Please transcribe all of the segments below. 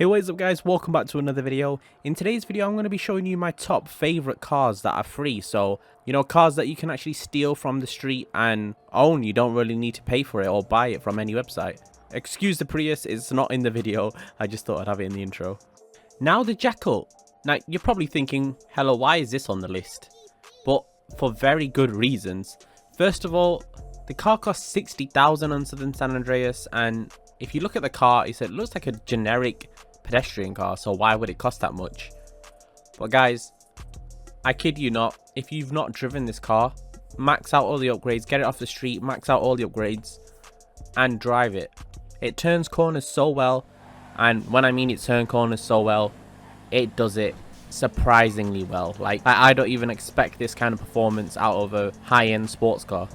Hey, what is up guys, welcome back to another video. In today's video I'm going to be showing you my top favorite cars that are free. So, you know, cars that you can actually steal from the street and own. You don't really need to pay for it or buy it from any website. Excuse the Prius, it's not in the video, I just thought I'd have it in the intro. Now the Jackal. Now you're probably thinking, hello, why is this on the list? But for very good reasons. First of all, the car costs 60,000 on Southern San Andreas, and if you look at the car, it looks like a generic pedestrian car, so why would it cost that much? But guys, I kid you not, if you've not driven this car, max out all the upgrades, get it off the street, max out all the upgrades, and drive it. It turns corners so well, and when I mean it turns corners so well, it does it surprisingly well. Like, I don't even expect this kind of performance out of a high-end sports car.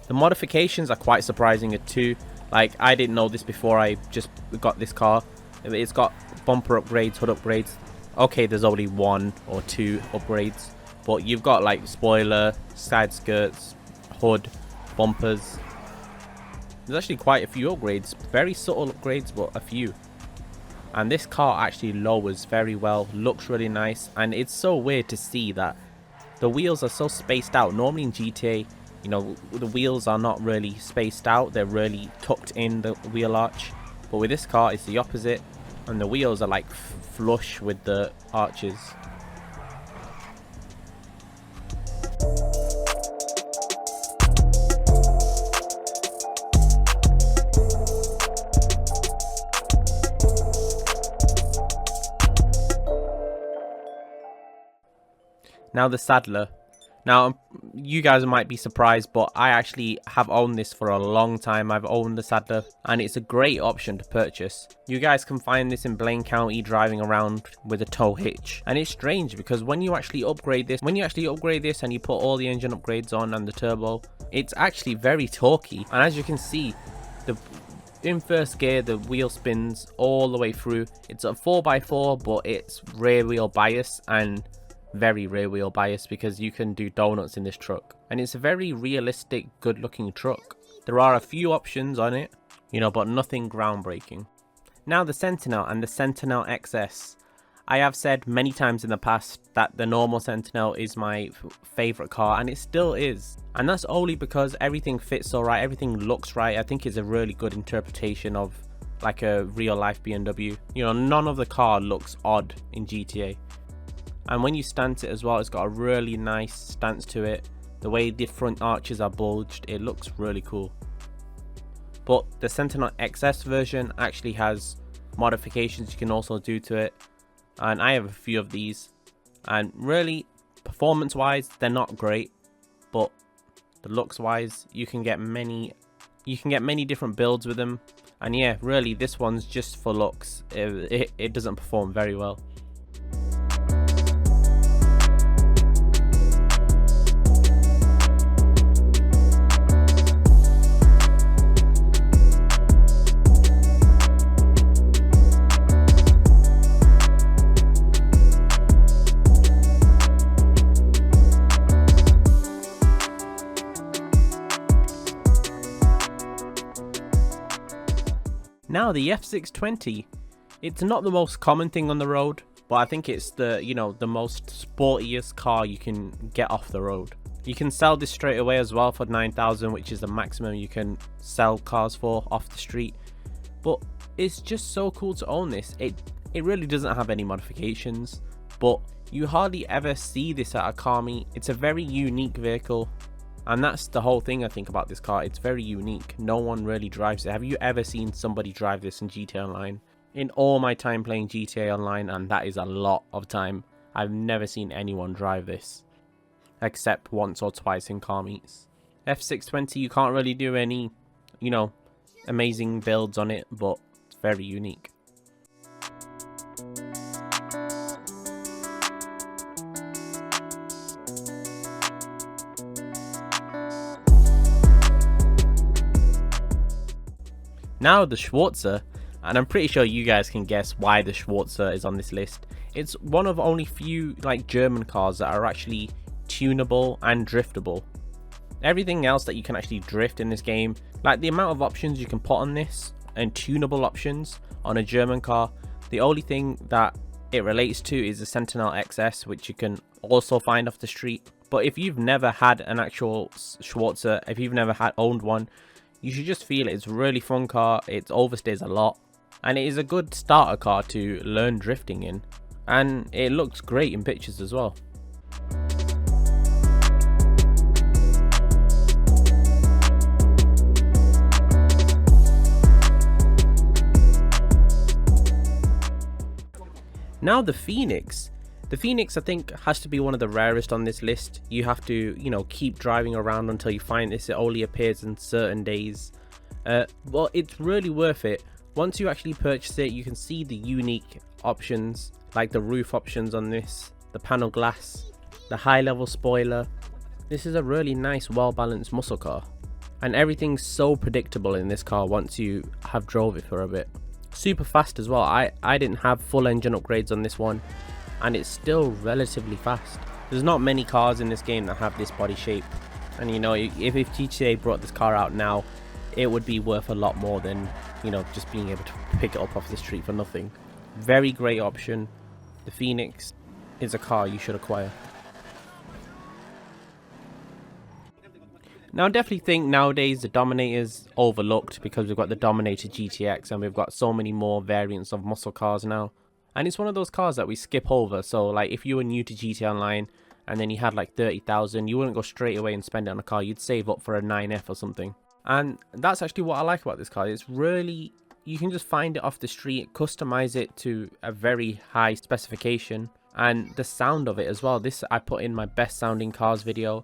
The modifications are quite surprising too. Like, I didn't know this before I just got this car. It's got bumper upgrades, hood upgrades. Okay, there's only one or two upgrades, but you've got like spoiler, side skirts, hood, bumpers. There's actually quite a few upgrades. Very subtle upgrades, but a few. And this car actually lowers very well, looks really nice, and it's so weird to see that the wheels are so spaced out. Normally in GTA, you know, the wheels are not really spaced out, they're really tucked in the wheel arch. But with this car, it's the opposite, and the wheels are like flush with the arches. Now the saddler. Now you guys might be surprised, but I actually have owned this for a long time. I've owned the saddler and it's a great option to purchase. You guys can find this in Blaine County driving around with a tow hitch, and it's strange because when you actually upgrade this and you put all the engine upgrades on and the turbo, it's actually very torquey. And as you can see, in first gear the wheel spins all the way through. It's a 4x4, but it's rear wheel bias, and very rear wheel bias because you can do donuts in this truck, and it's a very realistic, good looking truck. There are a few options on it, you know, but nothing groundbreaking. Now the Sentinel and the Sentinel XS. I have said many times in the past that the normal Sentinel is my favorite car, and it still is, and that's only because everything fits so right, everything looks right. I think it's a really good interpretation of like a real life BMW. You know, none of the car looks odd in GTA. And when you stance it as well, it's got a really nice stance to it. The way the front arches are bulged, it looks really cool. But the Sentinel XS version actually has modifications you can also do to it, and I have a few of these. And really, performance wise, they're not great, but the looks wise, you can get many different builds with them. And yeah, really, this one's just for looks. It doesn't perform very well. Now the F620, it's not the most common thing on the road, but I think it's the most sportiest car you can get off the road. You can sell this straight away as well for 9,000, which is the maximum you can sell cars for off the street. But it's just so cool to own this. It really doesn't have any modifications, but you hardly ever see this at a car meet. It's a very unique vehicle. And that's the whole thing I think about this car. It's very unique. No one really drives it. Have you ever seen somebody drive this in GTA Online? In all my time playing GTA Online, and that is a lot of time, I've never seen anyone drive this. Except once or twice in car meets. F620, you can't really do any, you know, amazing builds on it, but it's very unique. Now the Schwarzer, and I'm pretty sure you guys can guess why the Schwarzer is on this list. It's one of only few like German cars that are actually tunable and driftable. Everything else that you can actually drift in this game, like the amount of options you can put on this and tunable options on a German car, The only thing that it relates to is the Sentinel XS, which you can also find off the street. But if you've never had an actual Schwarzer, if you've never owned one, you should just feel it. It's a really fun car. It overstays a lot, and it is a good starter car to learn drifting in, and it looks great in pictures as well. Now the Phoenix. The Phoenix, I think, has to be one of the rarest on this list. You have to, you know, keep driving around until you find this. It only appears on certain days. Well, it's really worth it. Once you actually purchase it, you can see the unique options, like the roof options on this, the panel glass, the high level spoiler. This is a really nice, well-balanced muscle car. And everything's so predictable in this car once you have drove it for a bit. Super fast as well. I didn't have full engine upgrades on this one, and it's still relatively fast. There's not many cars in this game that have this body shape, and you know, if GTA brought this car out now, it would be worth a lot more than, you know, just being able to pick it up off the street for nothing. Very great option. The Phoenix is a car you should acquire. Now, I definitely think nowadays the Dominator's overlooked because we've got the Dominator GTX and we've got so many more variants of muscle cars now. And it's one of those cars that we skip over. So, like, if you were new to GTA Online and then you had like 30,000, you wouldn't go straight away and spend it on a car. You'd save up for a 9F or something. And that's actually what I like about this car. It's really, you can just find it off the street, customize it to a very high specification, and the sound of it as well. This I put in my best sounding cars video.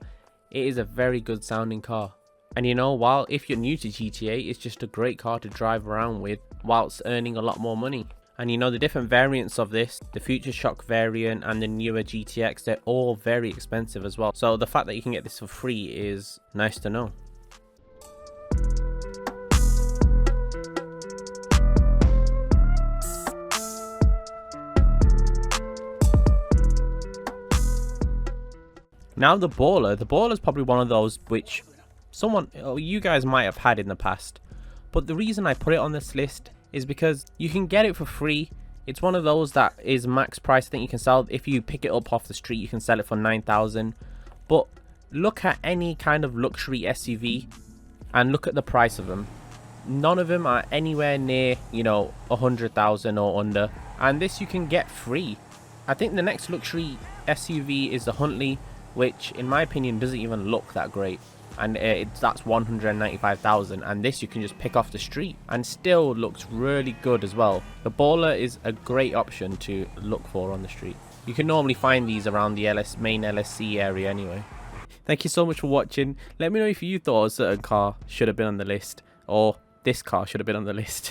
It is a very good sounding car. And you know, while if you're new to GTA, it's just a great car to drive around with whilst earning a lot more money. And you know, the different variants of this, the Future Shock variant and the newer GTX, they're all very expensive as well. So the fact that you can get this for free is nice to know. Now the Baller is probably one of those which you guys might have had in the past. But the reason I put it on this list is because you can get it for free. It's one of those that is max price. I think you can sell, if you pick it up off the street, you can sell it for 9,000. But look at any kind of luxury SUV and look at the price of them. None of them are anywhere near, you know, 100,000 or under. And this you can get free. I think the next luxury SUV is the Huntley, which in my opinion doesn't even look that great, and that's 195,000, and this you can just pick off the street and still looks really good as well. The Baller is a great option to look for on the street. You can normally find these around the main LSC area anyway. Thank you so much for watching. Let me know if you thought a certain car should have been on the list, or this car should have been on the list.